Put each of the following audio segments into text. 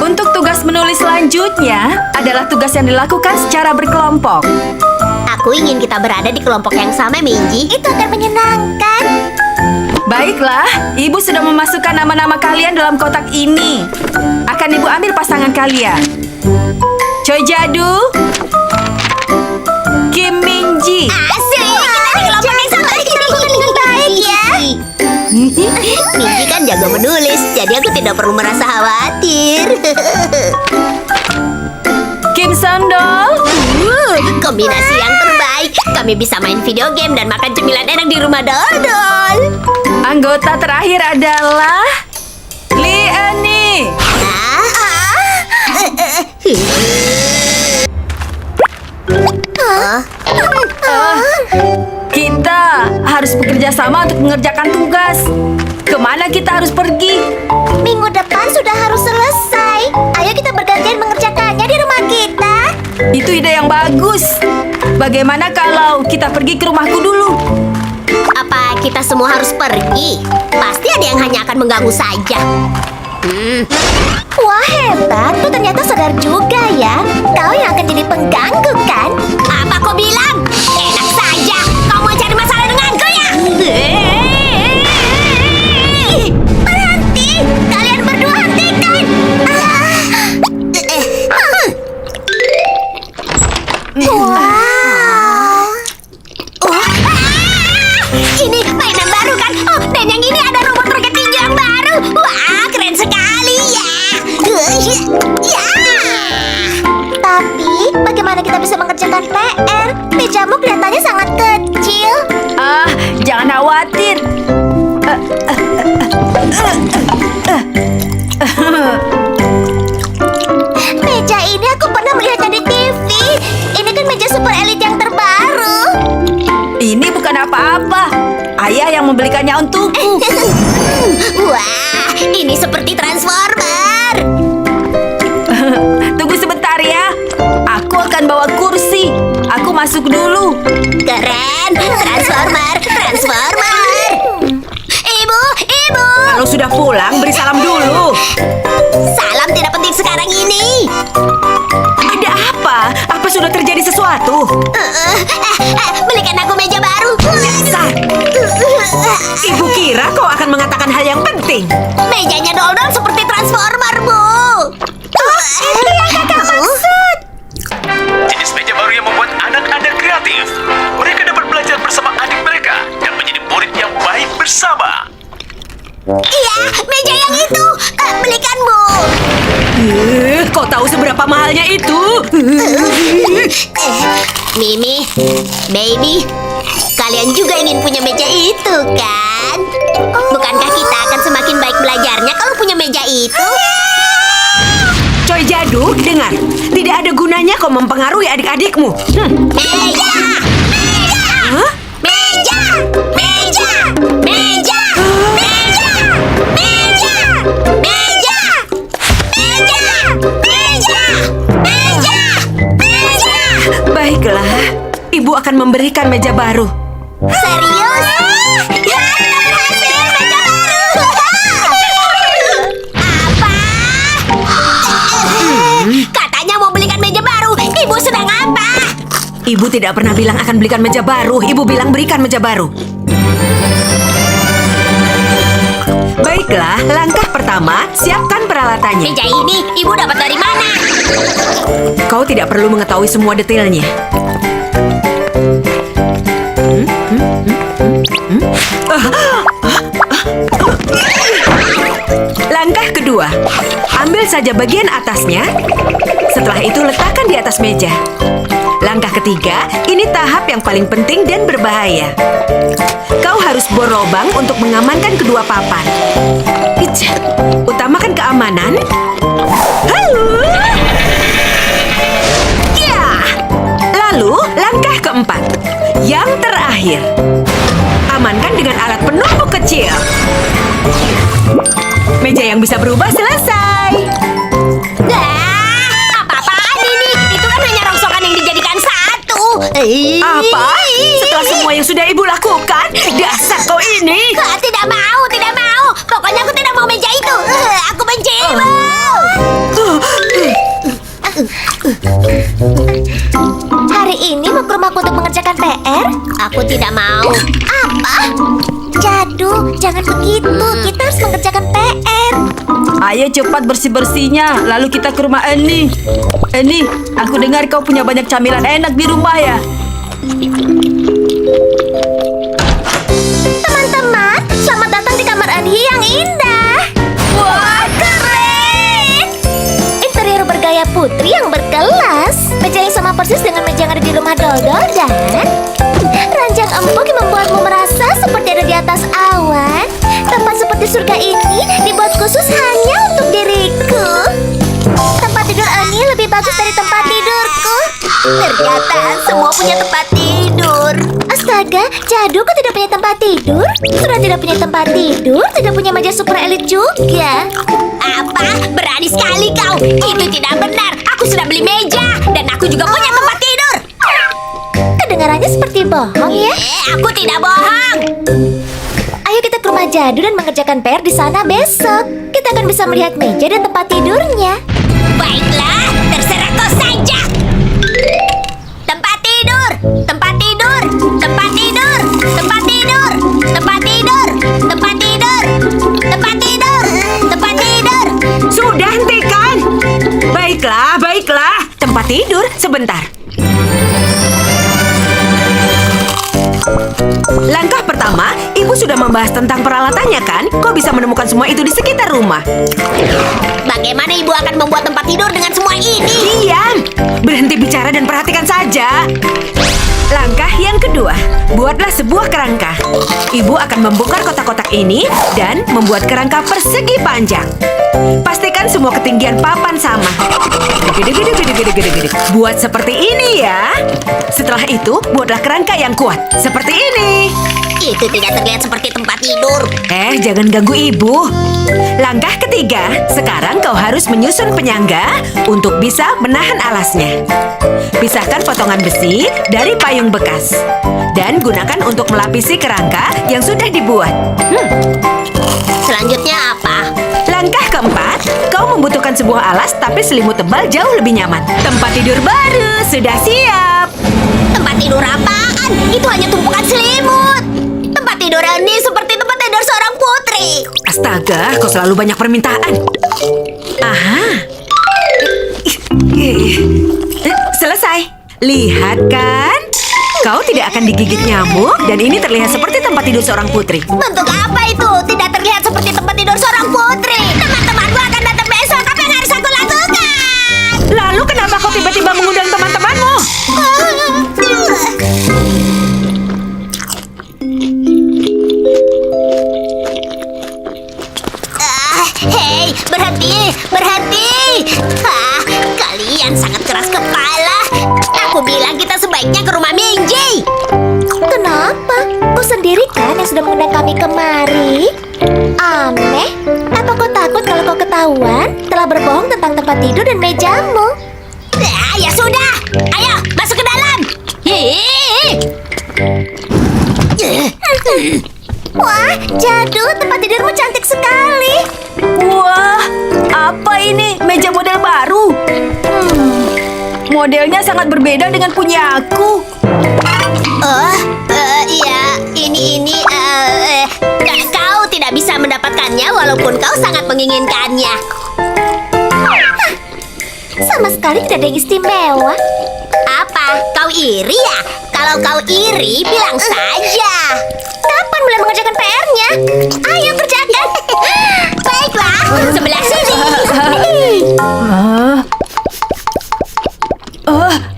Untuk tugas menulis selanjutnya adalah tugas yang dilakukan secara berkelompok. Aku ingin kita berada di kelompok yang sama, Minji. Itu akan menyenangkan. Baiklah, Ibu sudah memasukkan nama-nama kalian dalam kotak ini. Akan Ibu ambil pasangan kalian. Choi Jadu, Kim Minji. Asik, kita di kelompok yang sama. Kita dengan baik ya. Minji kan jago menulis, jadi aku tidak perlu merasa khawatir. Kim Sondol, Kombinasi yang terbaik. Kami bisa main video game dan makan cemilan enak di rumah Dodol. anggota terakhir adalah Lee Eni. Kita harus bekerja sama untuk mengerjakan tugas. Kemana kita harus pergi? Minggu depan sudah harus selesai. Ayo kita bergantian mengerjakannya di rumah kita. Itu ide yang bagus. Bagaimana kalau kita pergi ke rumahku dulu? Apa kita semua harus pergi? Pasti ada yang hanya akan mengganggu saja. Wah, hebat. Kau ternyata sadar juga ya. Kau yang akan jadi pengganggu kan? Apa kau bilang? Enak saja. Kau mau cari masalah denganku ya? Berhenti. Kalian berdua hentikan. Wow. Ini mainan baru kan? Oh, dan yang ini ada robot roket tinju yang baru. Wah, keren sekali ya. Ya. Tapi, bagaimana kita bisa mengerjakan PR? Mejamu kelihatannya sangat kecil. Jangan khawatir. Meja ini aku pernah melihatnya di TV. Ini kan meja super elit yang terbaru. Ini bukan apa-apa. Ayah yang membelikannya untukku. Wah, ini seperti Transformer. Tunggu sebentar ya. Aku akan bawa kursi. Aku masuk dulu. Keren, Transformer, Transformer. Ibu, ibu. Kalau sudah pulang, beri salam dulu. Salam tidak penting sekarang ini. Ada apa? Apa sudah terjadi sesuatu? Belikan aku meja baru. Dasar. Ibu kira kau akan mengatakan hal yang penting. Mejanya Dodol seperti Transformer, Bu. Itu yang kakak maksud. Jenis meja baru yang membuat anak-anak kreatif. Mereka dapat belajar bersama adik mereka dan menjadi murid yang baik bersama. Iya, meja yang itu. Belikan, Bu. Kau tahu seberapa mahalnya itu? Mimi, baby, kalian juga ingin punya meja itu, kan? Bukankah kita akan semakin baik belajarnya kalau punya meja itu? Choi Jadu, dengar. Tidak ada gunanya kau mempengaruhi adik-adikmu. Meja! Meja! Hah? Meja! Meja! Meja! Meja! Meja! Meja! Meja! Meja! Meja! Meja! Baiklah, ibu akan memberikan meja baru. Serius? Ya, kita berhasil! Meja baru! Apa? Katanya mau belikan meja baru. Ibu sedang apa? Ibu tidak pernah bilang akan belikan meja baru. Ibu bilang berikan meja baru. Baiklah, langkah pertama, siapkan peralatannya. Meja ini ibu dapat dari mana? Kau tidak perlu mengetahui semua detailnya. Langkah kedua, ambil saja bagian atasnya. Setelah itu letakkan di atas meja. Langkah ketiga, ini tahap yang paling penting dan berbahaya. Kau harus bor lubang untuk mengamankan kedua papan. Utamakan keamanan. Halo. Ya. Lalu, langkah keempat. Yang terakhir. Amankan dengan alat penumpuk kecil. Meja yang bisa berubah selesai. Apa-apaan ini? Itu kan hanya rongsokan yang dijadikan satu. Apa? Setelah semua yang sudah ibu lakukan? Dasar kau ini. Tidak mau, tidak mau. Pokoknya aku tidak mau meja itu. Jangan begitu, kita harus mengerjakan PR. Ayo cepat bersih-bersihnya, lalu kita ke rumah Eni. Eni, aku dengar kau punya banyak camilan enak di rumah ya. Teman-teman, selamat datang di kamar Eni yang indah. Wah, keren! Interior bergaya putri yang berkelas. Meja yang sama persis dengan meja yang ada di rumah Dodol dan ranjang empuk yang membuatmu merasa seperti ada di atas awan. Tempat seperti surga ini dibuat khusus hanya untuk diriku. Tempat tidur Eni lebih bagus dari tempat tidurku. Ternyata semua punya tempat tidur. Astaga, Jadu kok tidak punya tempat tidur? Sudah tidak punya tempat tidur, tidak punya meja super elit juga. Apa? Berani sekali kau. Itu tidak benar. Aku sudah beli meja dan aku juga punya tempat tidur. Kedengarannya seperti bohong ya? Aku tidak bohong. Ayo kita ke rumah Jadu dan mengerjakan PR di sana besok. Kita akan bisa melihat meja dan tempat tidurnya. Baiklah, terserah kau saja. Tempat tidur, tempat tidur, tempat tidur, tempat tidur, tempat tidur, tempat tidur, tempat tidur, tempat tidur. Sudah hentikan. Baiklah, baiklah. Tempat tidur sebentar. Langkah pertama, Ibu sudah membahas tentang peralatannya kan? Kau bisa menemukan semua itu di sekitar rumah. Bagaimana ibu akan membuat tempat tidur dengan semua ini? Diam! Berhenti bicara dan perhatikan saja. Langkah yang kedua, buatlah sebuah kerangka. Ibu akan membongkar kotak-kotak ini dan membuat kerangka persegi panjang. Pastikan semua ketinggian papan sama. Gede-gede. Buat seperti ini ya. Setelah itu, buatlah kerangka yang kuat. Seperti ini. Itu tidak terlihat seperti tempat tidur. Jangan ganggu ibu. Langkah ketiga, sekarang kau harus menyusun penyangga untuk bisa menahan alasnya. Pisahkan potongan besi dari payung bekas. Dan gunakan untuk melapisi kerangka yang sudah dibuat. Selanjutnya apa? Langkah keempat, kau membutuhkan sebuah alas tapi selimut tebal jauh lebih nyaman. Tempat tidur baru sudah siap. Tempat tidur apaan? Itu hanya tumpukan selimut. Tempat tidur ini seperti tempat tidur seorang putri. Astaga, kau selalu banyak permintaan. Aha. Selesai. Lihat kan? Kau tidak akan digigit nyamuk dan ini terlihat seperti tempat tidur seorang putri. Bentuk apa itu? Tidak terlihat seperti tempat tidur seorang putri. Teman-temanku akan datang besok. Apa yang harus aku lakukan? Lalu kenapa kau tiba-tiba mengundang teman-temanmu? Hei, berhenti, berhenti. Kalian sangat keras kepala. Aku bilang kita sebaiknya ke rumah Minji. Kenapa? Kau sendiri kan yang sudah mengundang kami kemari? Aneh. Apa kau takut kalau kau ketahuan telah berbohong tentang tempat tidur dan mejamu? Ya sudah. Ayo, masuk ke dalam. Wah, Jadu, tempat tidurmu cantik sekali. Wah, apa ini? Meja model baru. Modelnya sangat berbeda dengan punya aku. Iya, ini, kau tidak bisa mendapatkannya walaupun kau sangat menginginkannya. Sama sekali tidak ada yang istimewa. Apa? Kau iri ya? Kalau kau iri, bilang saja. Kapan mulai mengerjakan PR-nya? Ayo kerjakan. Baiklah, sebelah sini.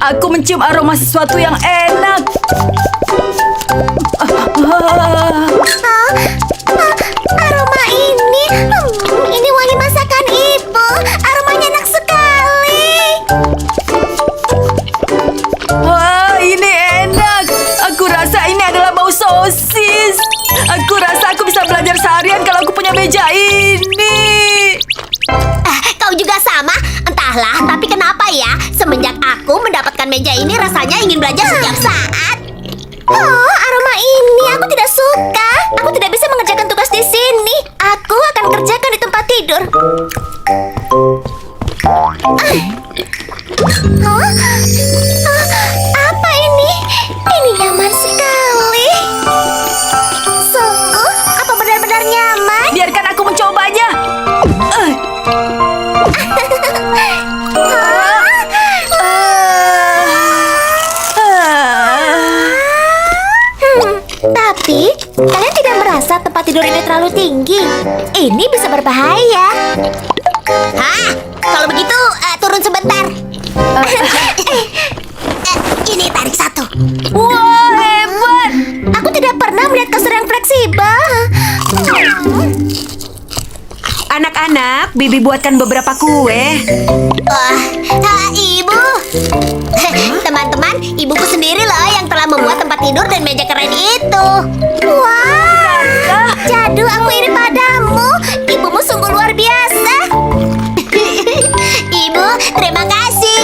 Aku mencium aroma sesuatu yang enak. Aroma ini, ini wangi masakan ibu. Aromanya enak sekali. Ini enak. Aku rasa ini adalah bau sosis. Aku rasa aku bisa belajar seharian kalau aku punya meja ini. Kau juga sama? Entahlah, tapi kenapa ya? Semenjak aku mendapatkan meja ini, rasanya ingin belajar setiap saat. Oh, aroma ini aku tidak suka. Aku tidak bisa mengerjakan tugas di sini. Aku akan kerjakan di tempat tidur. Apa ini? Ini nyaman sekali. Sungguh, apa benar-benar tidur ini terlalu tinggi. Ini bisa berbahaya. Hah? Kalau begitu, turun sebentar. Ini tarik satu. Wah, hebat. Aku tidak pernah melihat kasur yang fleksibel. Anak-anak, Bibi buatkan beberapa kue. Ibu. Teman-teman, ibuku sendiri loh yang telah membuat tempat tidur dan meja keren itu. Wah, jadu aku iri padamu. Ibumu sungguh luar biasa. Ibu, terima kasih.